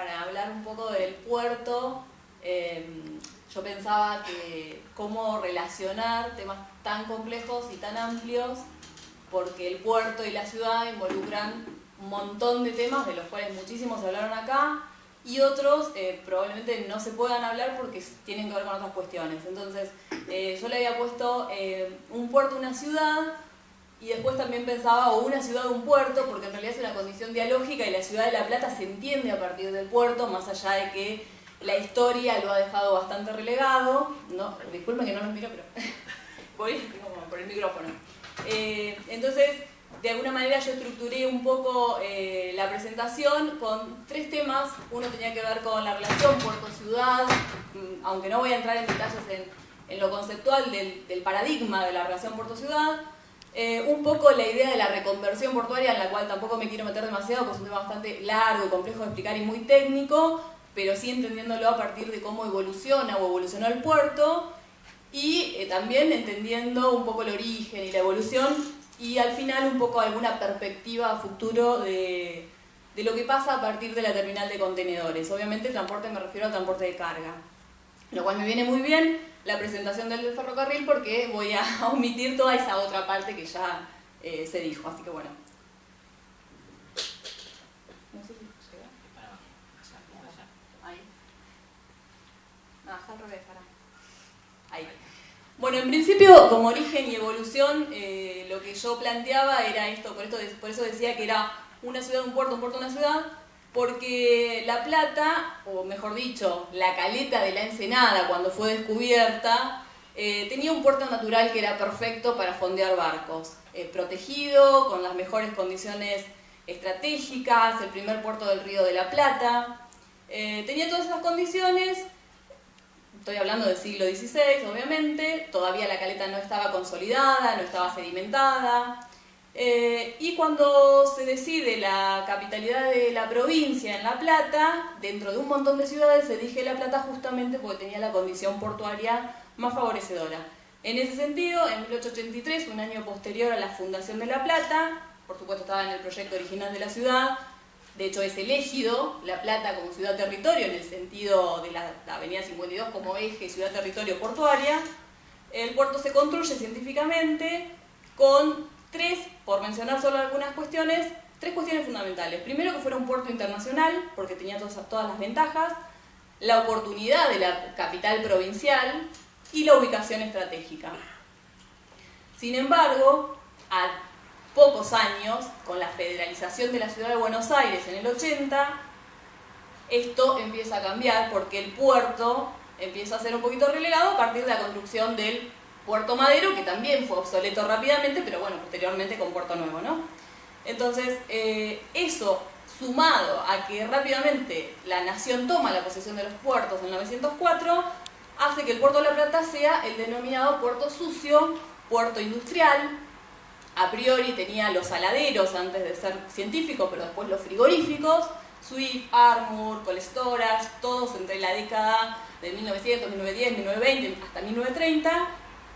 para hablar un poco del puerto. Yo pensaba que cómo relacionar temas tan complejos y tan amplios, porque el puerto y la ciudad involucran un montón de temas, de los cuales muchísimos se hablaron acá, y otros probablemente no se puedan hablar porque tienen que ver con otras cuestiones. Entonces, yo le había puesto un puerto, una ciudad, y después también pensaba, o una ciudad, un puerto, porque en realidad es una condición dialógica y la ciudad de La Plata se entiende a partir del puerto, más allá de que la historia lo ha dejado bastante relegado. No, disculpen que no los miro, pero voy como por el micrófono. Entonces, de alguna manera yo estructuré un poco la presentación con tres temas. Uno tenía que ver con la relación puerto-ciudad, aunque no voy a entrar en detalles en lo conceptual del paradigma de la relación puerto-ciudad. Un poco la idea de la reconversión portuaria, en la cual tampoco me quiero meter demasiado, porque es un tema bastante largo, complejo de explicar y muy técnico, pero sí entendiéndolo a partir de cómo evoluciona o evolucionó el puerto, y también entendiendo un poco el origen y la evolución, y al final un poco alguna perspectiva a futuro de lo que pasa a partir de la terminal de contenedores. Obviamente transporte me refiero al transporte de carga, lo cual me viene muy bien la presentación del ferrocarril porque voy a omitir toda esa otra parte que ya se dijo, así que bueno. No sé si llega. Ahí. No, está al revés, pará. Ahí. Bueno, en principio, como origen y evolución, lo que yo planteaba era esto, por eso decía que era una ciudad, un puerto, una ciudad, porque La Plata, o mejor dicho, la caleta de la Ensenada, cuando fue descubierta, tenía un puerto natural que era perfecto para fondear barcos, protegido, con las mejores condiciones estratégicas, el primer puerto del Río de la Plata, tenía todas esas condiciones. Estoy hablando del siglo XVI, obviamente, todavía la caleta no estaba consolidada, no estaba sedimentada, y cuando se decide la capitalidad de la provincia en La Plata, dentro de un montón de ciudades se elige La Plata justamente porque tenía la condición portuaria más favorecedora. En ese sentido, en 1883, un año posterior a la fundación de La Plata, por supuesto estaba en el proyecto original de la ciudad, de hecho es elegido La Plata como ciudad-territorio en el sentido de la avenida 52 como eje ciudad-territorio portuaria. El puerto se construye científicamente con por mencionar solo algunas cuestiones, tres cuestiones fundamentales. Primero, que fuera un puerto internacional, porque tenía todas las ventajas, la oportunidad de la capital provincial y la ubicación estratégica. Sin embargo, a pocos años, con la federalización de la ciudad de Buenos Aires en el 80, esto empieza a cambiar porque el puerto empieza a ser un poquito relegado a partir de la construcción del Puerto Madero, que también fue obsoleto rápidamente, pero bueno, posteriormente con Puerto Nuevo, ¿no? Entonces, eso sumado a que rápidamente la nación toma la posesión de los puertos en 1904, hace que el puerto de La Plata sea el denominado puerto sucio, puerto industrial. A priori tenía los saladeros antes de ser científico, pero después los frigoríficos, Swift, Armour, Cold Storage, todos entre la década de 1900, 1910, 1920 hasta 1930.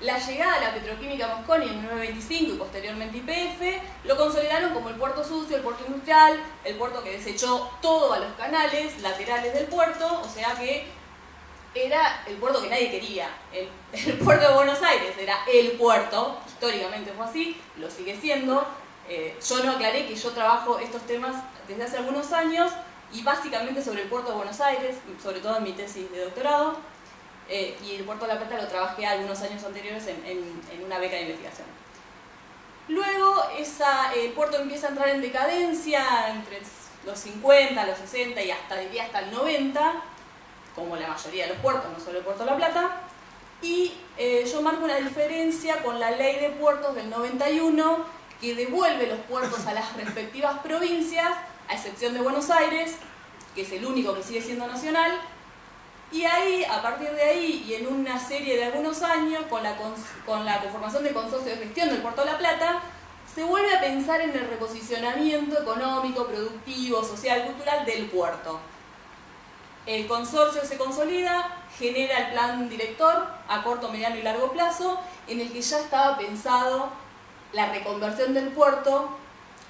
La llegada de la petroquímica Mosconi en 1925 y posteriormente YPF lo consolidaron como el puerto sucio, el puerto industrial, el puerto que desechó todo a los canales laterales del puerto, o sea que era el puerto que nadie quería. El puerto de Buenos Aires era el puerto, históricamente fue así, lo sigue siendo. Yo no aclaré que yo trabajo estos temas desde hace algunos años y básicamente sobre el puerto de Buenos Aires, sobre todo en mi tesis de doctorado. Y el puerto de La Plata lo trabajé algunos años anteriores en una beca de investigación. Luego el puerto empieza a entrar en decadencia entre los 50, los 60 y diría hasta el 90, como la mayoría de los puertos, no solo el puerto de La Plata. Y yo marco una diferencia con la ley de puertos del 91, que devuelve los puertos a las respectivas provincias, a excepción de Buenos Aires, que es el único que sigue siendo nacional. Y ahí, a partir de ahí, y en una serie de algunos años, con la conformación del consorcio de gestión del Puerto de La Plata, se vuelve a pensar en el reposicionamiento económico, productivo, social, cultural del puerto. El consorcio se consolida, genera el plan director a corto, mediano y largo plazo, en el que ya estaba pensado la reconversión del puerto,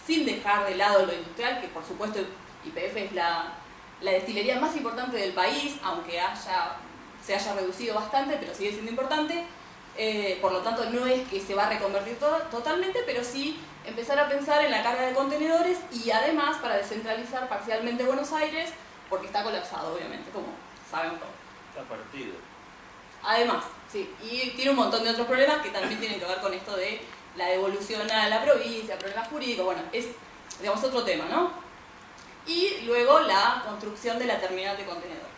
sin dejar de lado lo industrial, que por supuesto YPF es la destilería más importante del país, aunque se haya reducido bastante, pero sigue siendo importante. Por lo tanto, no es que se va a reconvertir totalmente, pero sí empezar a pensar en la carga de contenedores y además para descentralizar parcialmente Buenos Aires, porque está colapsado, obviamente, como saben todos. Está partido. Además, sí, y tiene un montón de otros problemas que también tienen que ver con esto de la devolución a la provincia, problemas jurídicos, bueno, es, digamos, otro tema, ¿no? Y luego la construcción de la terminal de contenedores.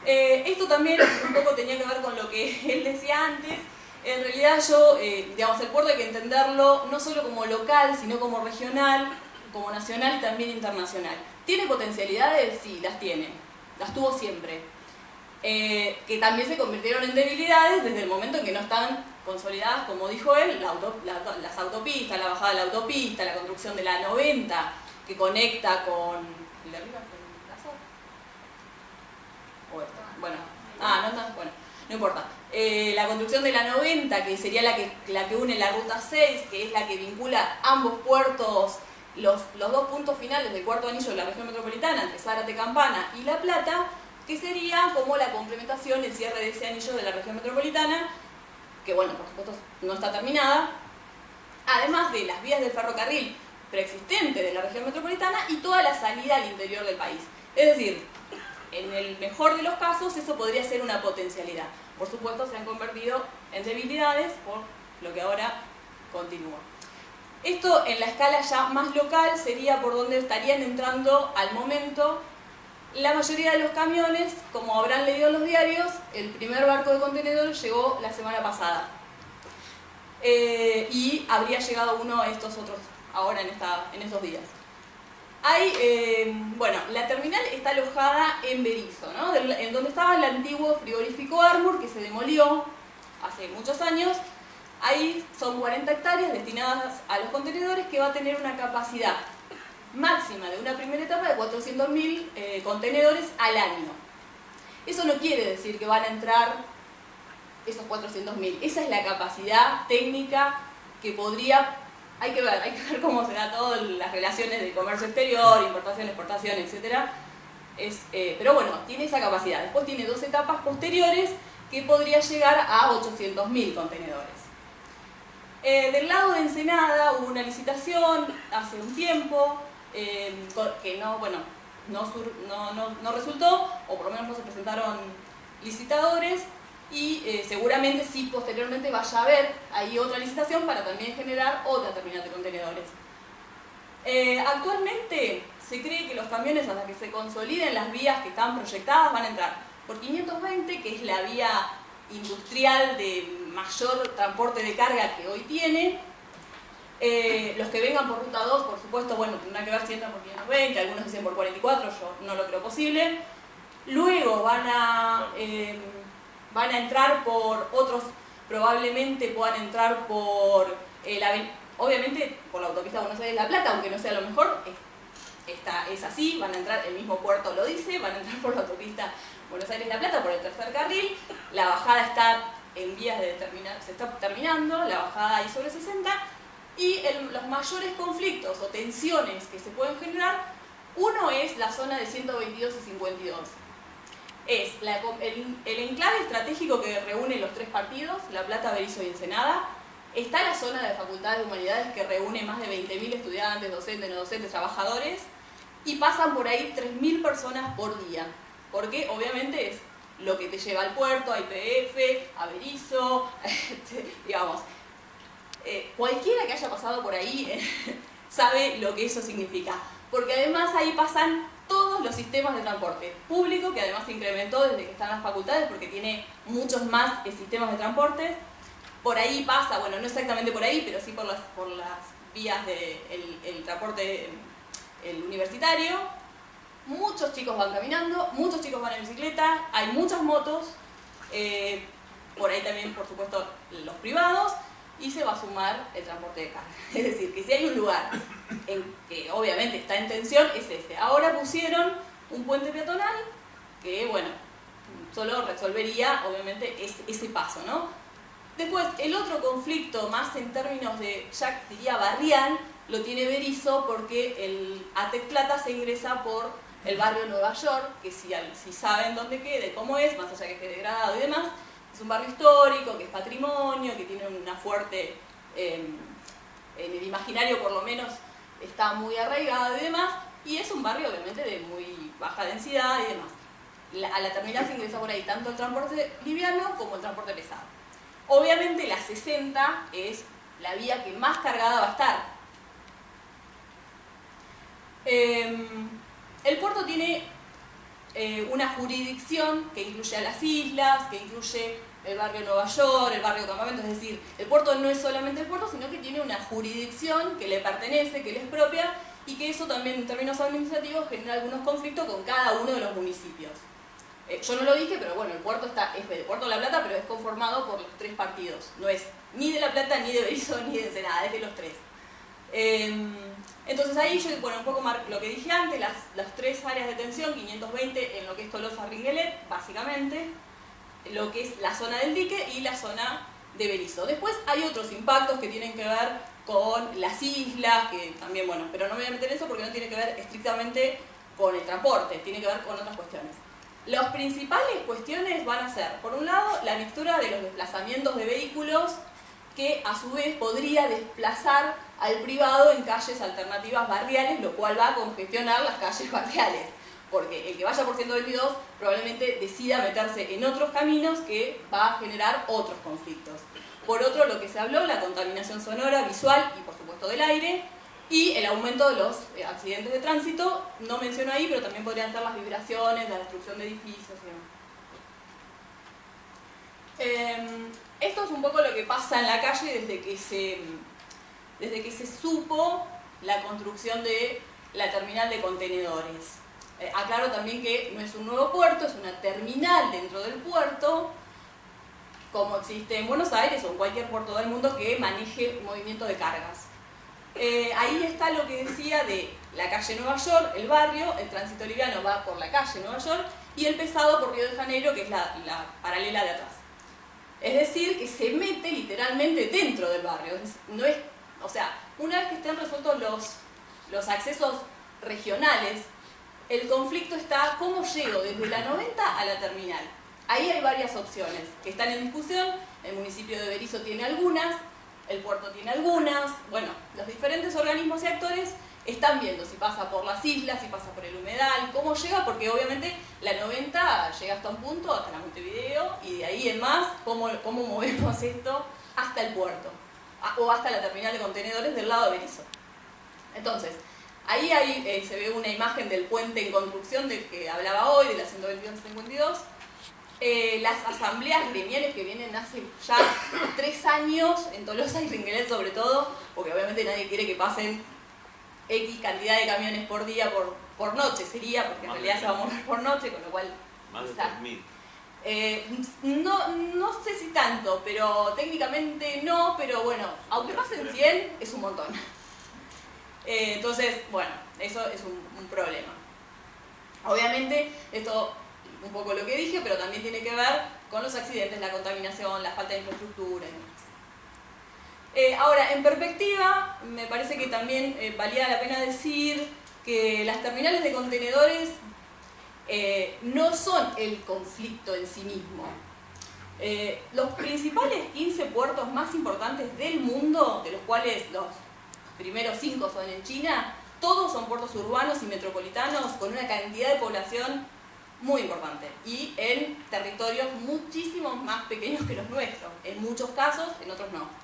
Esto también un poco tenía que ver con lo que él decía antes. En realidad yo, digamos, el puerto hay que entenderlo no solo como local, sino como regional, como nacional y también internacional. ¿Tiene potencialidades? Sí, las tiene. Las tuvo siempre. Que también se convirtieron en debilidades desde el momento en que no están consolidadas, como dijo él, las autopistas, la bajada de la autopista, la construcción de la 90, que conecta con... ¿El de arriba fue el caso? ¿O esto? Bueno, bueno, no importa. La construcción de la 90, que sería la que une la ruta 6, que es la que vincula ambos puertos, los dos puntos finales del cuarto anillo de la región metropolitana, entre Zárate, Campana y La Plata, que sería como la complementación, el cierre de ese anillo de la región metropolitana, que bueno, por supuesto no está terminada, además de las vías del ferrocarril preexistente de la región metropolitana y toda la salida al interior del país. Es decir, en el mejor de los casos eso podría ser una potencialidad. Por supuesto se han convertido en debilidades por lo que ahora continúa. Esto en la escala ya más local sería por donde estarían entrando al momento la mayoría de los camiones. Como habrán leído en los diarios, el primer barco de contenedores llegó la semana pasada. Y habría llegado uno estos otros ahora en estos días. Bueno, la terminal está alojada en Berisso, ¿no? En donde estaba el antiguo frigorífico Armour, que se demolió hace muchos años. Ahí son 40 hectáreas destinadas a los contenedores, que va a tener una capacidad máxima de una primera etapa de 400.000 contenedores al año. Eso no quiere decir que van a entrar esos 400.000. Esa es la capacidad técnica que podría... Hay que ver cómo se da todo, las relaciones de comercio exterior, importación, exportación, etc. Pero bueno, tiene esa capacidad. Después tiene 2 etapas posteriores que podría llegar a 800.000 contenedores. Del lado de Ensenada hubo una licitación hace un tiempo que no resultó, o por lo menos no se presentaron licitadores, y seguramente sí posteriormente vaya a haber ahí otra licitación para también generar otra terminal de contenedores. Actualmente se cree que los camiones, hasta que se consoliden las vías que están proyectadas, van a entrar por 520, que es la vía industrial de mayor transporte de carga que hoy tiene. Los que vengan por ruta 2, por supuesto, bueno, tendrán que ver si entran por 520, algunos dicen por 44, yo no lo creo posible. Luego van a entrar por otros, probablemente puedan entrar por obviamente por la autopista Buenos Aires-La Plata, aunque no sea lo mejor, es así, van a entrar, el mismo puerto lo dice, van a entrar por la autopista Buenos Aires-La Plata, por el tercer carril. La bajada está en vías de terminar, se está terminando, la bajada ahí sobre 60, y los mayores conflictos o tensiones que se pueden generar, uno es la zona de 122 y 52. Es el enclave estratégico que reúne los 3 partidos, La Plata, Berisso y Ensenada. Está la zona de Facultades de Humanidades, que reúne más de 20.000 estudiantes, docentes, no docentes, trabajadores, y pasan por ahí 3.000 personas por día, porque obviamente es lo que te lleva al puerto, a YPF, a Berisso, digamos. Cualquiera que haya pasado por ahí sabe lo que eso significa, porque además ahí pasan todos los sistemas de transporte público, que además se incrementó desde que están las facultades, porque tiene muchos más sistemas de transporte. Por ahí pasa, bueno, no exactamente por ahí, pero sí por las vías del transporte universitario. Muchos chicos van caminando, muchos chicos van en bicicleta, hay muchas motos, por ahí también, por supuesto, los privados, y se va a sumar el transporte de carga. Es decir, que si hay un lugar en que obviamente está en tensión, es este. Ahora pusieron un puente peatonal que, bueno, solo resolvería, obviamente, ese paso, ¿no? Después, el otro conflicto, más en términos de, ya diría, barrial, lo tiene Berisso porque el ATEC Plata se ingresa por el barrio Nueva York, que si saben dónde queda y cómo es, más allá que esté degradado y demás, es un barrio histórico, que es patrimonio, que tiene una fuerte, en el imaginario por lo menos, está muy arraigado y demás, y es un barrio obviamente de muy baja densidad y demás. A la terminal se ingresa por ahí tanto el transporte liviano como el transporte pesado. Obviamente la 60 es la vía que más cargada va a estar. El puerto tiene una jurisdicción que incluye a las islas, que incluye el barrio Nueva York, el barrio Campamento, es decir, el puerto no es solamente el puerto, sino que tiene una jurisdicción que le pertenece, que le es propia, y que eso también en términos administrativos genera algunos conflictos con cada uno de los municipios. Yo no lo dije, pero bueno, el puerto es el Puerto de La Plata, pero es conformado por los tres partidos. No es ni de La Plata, ni de Berisso, ni de Ensenada, es de los tres. Entonces ahí yo, bueno, un poco más lo que dije antes, las tres áreas de tensión, 520 en lo que es Tolosa Ringuelet, básicamente, lo que es la zona del dique y la zona de Berisso. Después hay otros impactos que tienen que ver con las islas, que también, bueno, pero no me voy a meter en eso porque no tiene que ver estrictamente con el transporte, tiene que ver con otras cuestiones. Las principales cuestiones van a ser, por un lado, la mixtura de los desplazamientos de vehículos que a su vez podría desplazar al privado en calles alternativas barriales, lo cual va a congestionar las calles barriales, porque el que vaya por 122 probablemente decida meterse en otros caminos que va a generar otros conflictos. Por otro, lo que se habló, la contaminación sonora, visual y por supuesto del aire, y el aumento de los accidentes de tránsito, no menciono ahí, pero también podrían ser las vibraciones, la destrucción de edificios y demás. Esto es un poco lo que pasa en la calle desde que se supo la construcción de la terminal de contenedores. Aclaro también que no es un nuevo puerto, es una terminal dentro del puerto, como existe en Buenos Aires o en cualquier puerto del mundo que maneje movimiento de cargas. Ahí está lo que decía de la calle Nueva York, el barrio, el tránsito liviano va por la calle Nueva York y el pesado por Río de Janeiro, que es la paralela de atrás. Es decir, que se mete literalmente dentro del barrio. No es, o sea, una vez que estén resueltos los accesos regionales, el conflicto está cómo llego desde la 90 a la terminal. Ahí hay varias opciones que están en discusión, el municipio de Berisso tiene algunas, el puerto tiene algunas, bueno, los diferentes organismos y actores están viendo si pasa por las islas, si pasa por el humedal, cómo llega, porque obviamente la 90 llega hasta un punto, hasta la Montevideo, y de ahí en más, cómo movemos esto hasta el puerto, o hasta la terminal de contenedores del lado de Berisso. Entonces, ahí se ve una imagen del puente en construcción del que hablaba hoy, de la 122-52, las asambleas gremiales que vienen hace ya 3 años, en Tolosa y Ringuelet sobre todo, porque obviamente nadie quiere que pasen X cantidad de camiones por día, por noche sería, porque en realidad se va a mover por noche, con lo cual... Más de 3.000. No sé si tanto, pero técnicamente no, pero bueno, aunque pasen 100, es un montón. Entonces, bueno, eso es un problema. Obviamente, esto, un poco lo que dije, pero también tiene que ver con los accidentes, la contaminación, la falta de infraestructura y demás. Ahora, en perspectiva, me parece que también valía la pena decir que las terminales de contenedores no son el conflicto en sí mismo. Los principales 15 puertos más importantes del mundo, de los cuales los primeros 5 son en China, todos son puertos urbanos y metropolitanos con una cantidad de población muy importante y en territorios muchísimo más pequeños que los nuestros, en muchos casos, en otros no.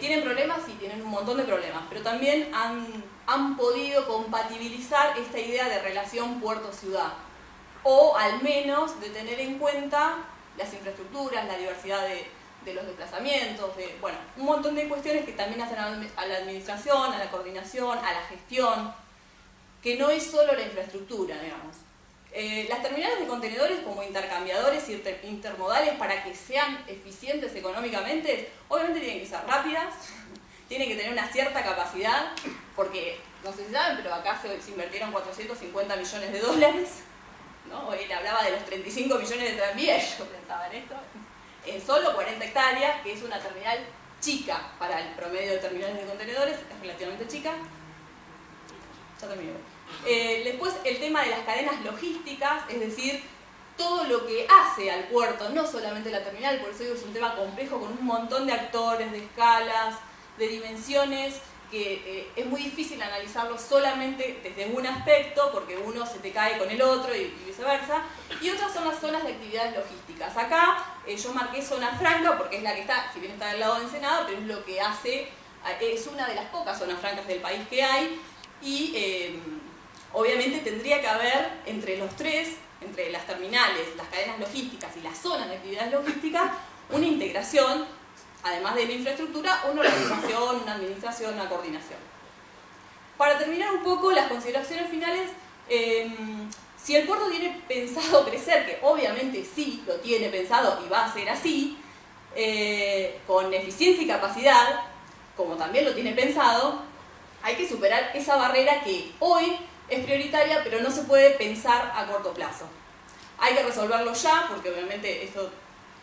Tienen problemas, sí, tienen un montón de problemas, pero también han podido compatibilizar esta idea de relación puerto-ciudad, o al menos de tener en cuenta las infraestructuras, la diversidad de los desplazamientos, bueno, un montón de cuestiones que también hacen a la administración, a la coordinación, a la gestión, que no es solo la infraestructura, digamos. Las terminales de contenedores como intercambiadores intermodales, para que sean eficientes económicamente, obviamente tienen que ser rápidas, tienen que tener una cierta capacidad, porque no sé si saben, pero acá se invirtieron 450 millones de dólares, ¿no? Él hablaba de los 35 millones de tranvías, yo pensaba en esto, en solo 40 hectáreas, que es una terminal chica para el promedio de terminales de contenedores, es relativamente chica. Ya terminé. Después el tema de las cadenas logísticas, es decir, todo lo que hace al puerto, no solamente la terminal, por eso digo que es un tema complejo con un montón de actores, de escalas, de dimensiones, que es muy difícil analizarlo solamente desde un aspecto, porque uno se te cae con el otro y viceversa. Y otras son las zonas de actividades logísticas. Acá yo marqué zona franca porque es la que está, si bien está del lado de Ensenada, pero es lo que hace, es una de las pocas zonas francas del país que hay, y obviamente tendría que haber entre los tres, entre las terminales, las cadenas logísticas y las zonas de actividades logísticas, una integración, además de la infraestructura, una organización, una administración, una coordinación. Para terminar un poco las consideraciones finales, si el puerto tiene pensado crecer, que obviamente sí lo tiene pensado y va a ser así, con eficiencia y capacidad, como también lo tiene pensado, hay que superar esa barrera que hoy es prioritaria, pero no se puede pensar a corto plazo. Hay que resolverlo ya, porque obviamente esto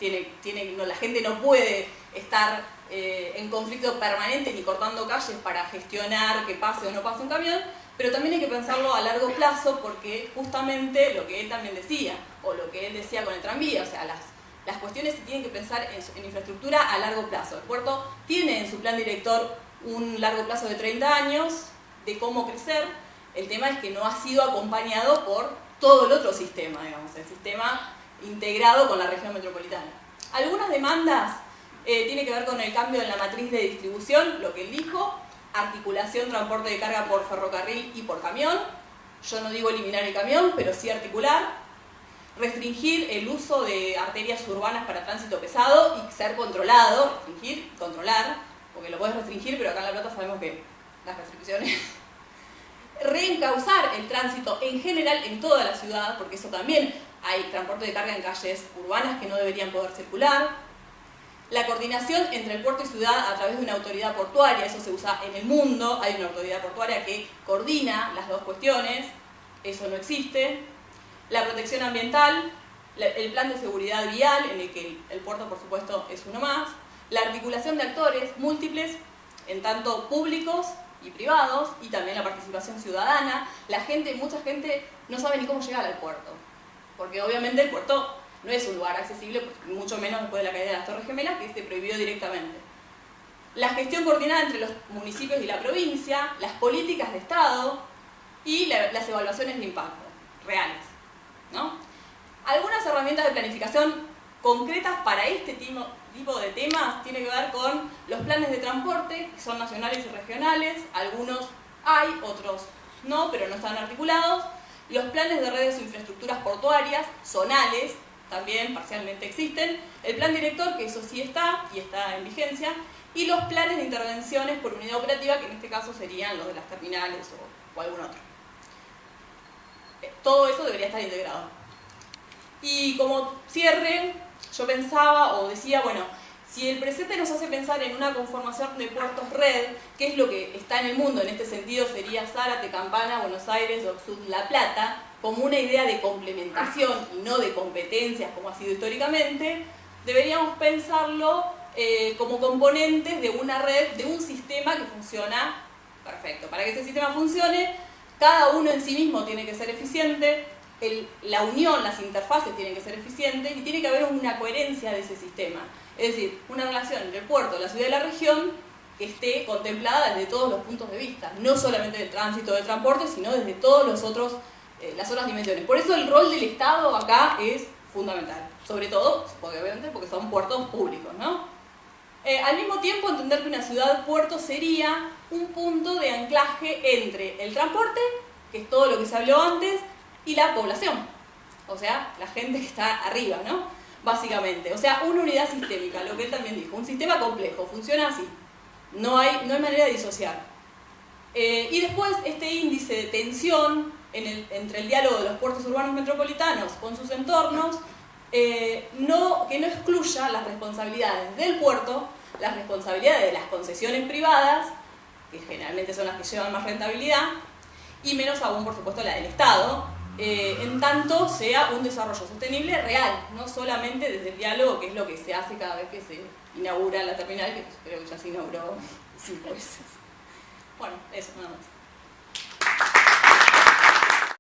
la gente no puede estar en conflicto permanente ni cortando calles para gestionar que pase o no pase un camión, pero también hay que pensarlo a largo plazo, porque justamente lo que él también decía, o lo que él decía con el tranvía, o sea, las cuestiones se tienen que pensar en infraestructura a largo plazo. El puerto tiene en su plan director un largo plazo de 30 años de cómo crecer. El tema es que no ha sido acompañado por todo el otro sistema, digamos, el sistema integrado con la región metropolitana. Algunas demandas tienen que ver con el cambio en la matriz de distribución, lo que él dijo, articulación, transporte de carga por ferrocarril y por camión. Yo no digo eliminar el camión, pero sí articular. Restringir el uso de arterias urbanas para tránsito pesado y ser controlado, restringir, controlar, porque lo podés restringir, pero acá en La Plata sabemos que las restricciones... Reencauzar el tránsito en general en toda la ciudad, porque eso también hay transporte de carga en calles urbanas que no deberían poder circular. La coordinación entre el puerto y ciudad a través de una autoridad portuaria, eso se usa en el mundo, hay una autoridad portuaria que coordina las dos cuestiones, eso no existe. La protección ambiental, el plan de seguridad vial, en el que el puerto por supuesto es uno más. La articulación de actores múltiples, en tanto públicos y privados, y también la participación ciudadana. Mucha gente no sabe ni cómo llegar al puerto, porque obviamente el puerto no es un lugar accesible, mucho menos después de la caída de las Torres Gemelas, que se prohibió directamente. La gestión coordinada entre los municipios y la provincia, las políticas de Estado y las evaluaciones de impacto reales, ¿no? Algunas herramientas de planificación concretas para este tipo de temas tiene que ver con los planes de transporte, que son nacionales y regionales. Algunos hay, otros no, pero no están articulados. Los planes de redes o infraestructuras portuarias, zonales, también parcialmente existen. El plan director, que eso sí está y está en vigencia. Y los planes de intervenciones por unidad operativa, que en este caso serían los de las terminales o algún otro. Todo eso debería estar integrado. Y como cierre, yo pensaba o decía, bueno, si el presente nos hace pensar en una conformación de puertos red, ¿qué es lo que está en el mundo? En este sentido sería Zárate, Campana, Buenos Aires, Oxud, La Plata, como una idea de complementación y no de competencias como ha sido históricamente. Deberíamos pensarlo como componentes de una red, de un sistema que funciona perfecto. Para que ese sistema funcione, cada uno en sí mismo tiene que ser eficiente, la unión, las interfaces tienen que ser eficientes y tiene que haber una coherencia de ese sistema. Es decir, una relación entre el puerto, la ciudad y la región que esté contemplada desde todos los puntos de vista, no solamente del tránsito, del transporte, sino desde todos los otros, las otras dimensiones. Por eso el rol del Estado acá es fundamental, sobre todo, obviamente, porque son puertos públicos, ¿no? Al mismo tiempo, entender que una ciudad-puerto sería un punto de anclaje entre el transporte, que es todo lo que se habló antes, y la población, o sea, la gente que está arriba, ¿no? Básicamente, o sea, una unidad sistémica, lo que él también dijo, un sistema complejo, funciona así, no hay manera de disociar. Y después, este índice de tensión entre el diálogo de los puertos urbanos metropolitanos con sus entornos, que no excluya las responsabilidades del puerto, las responsabilidades de las concesiones privadas, que generalmente son las que llevan más rentabilidad, y menos aún, por supuesto, la del Estado, en tanto sea un desarrollo sostenible real, no solamente desde el diálogo, que es lo que se hace cada vez que se inaugura la terminal, que creo que ya se inauguró 5 veces. Bueno, eso nada más.